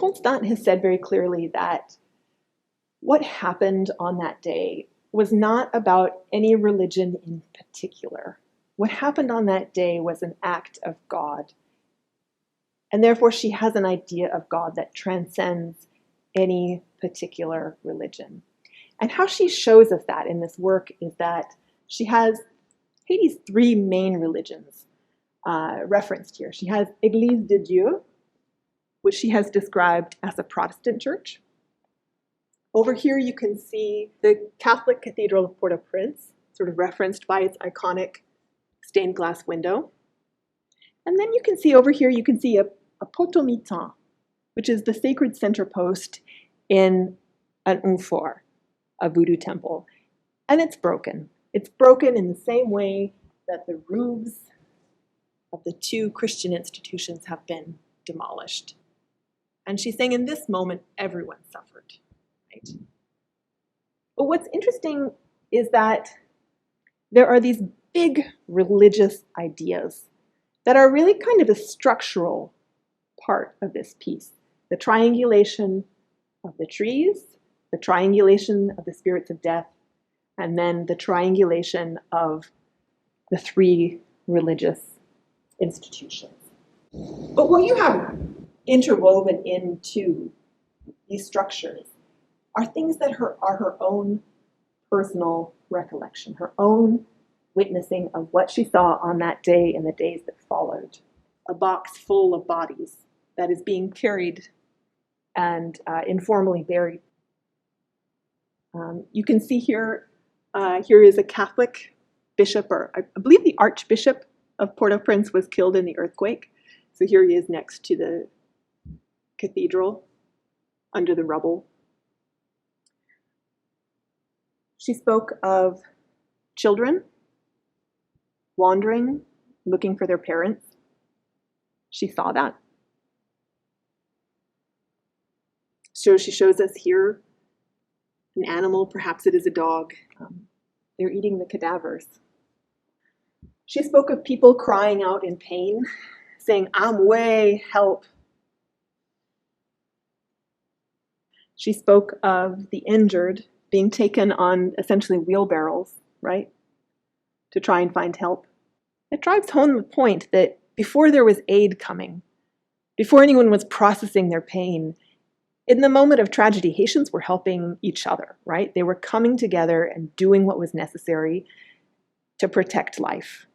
Constant has said very clearly that what happened on that day was not about any religion in particular. What happened on that day was an act of God. And therefore, she has an idea of God that transcends any particular religion. And how she shows us that in this work is that she has Haiti's three main religions referenced here. She has Église de Dieu, which she has described as a Protestant church. Over here, you can see the Catholic Cathedral of Port-au-Prince, sort of referenced by its iconic stained glass window. And then you can see over here, you can see a potomitan, which is the sacred center post in an unfor, a Vodou temple. And it's broken. It's broken in the same way that the roofs of the two Christian institutions have been demolished. And she's saying in this moment, everyone suffered. Right? But what's interesting is that there are these big religious ideas that are really kind of a structural part of this piece. The triangulation of the trees, the triangulation of the spirits of death, and then the triangulation of the three religious institutions. But what you have interwoven into these structures are things that are her own personal recollection, her own witnessing of what she saw on that day and the days that followed. A box full of bodies that is being carried and informally buried. You can see here, here is a Catholic bishop, or I believe the Archbishop of Port-au-Prince was killed in the earthquake. So here he is next to the cathedral under the rubble. She spoke of children wandering, looking for their parents. She saw that. So she shows us here an animal, perhaps it is a dog. They're eating the cadavers. She spoke of people crying out in pain, saying, "I'm way, help." She spoke of the injured being taken on essentially wheelbarrows, right, to try and find help. It drives home the point that before there was aid coming, before anyone was processing their pain, in the moment of tragedy, Haitians were helping each other, right? They were coming together and doing what was necessary to protect life.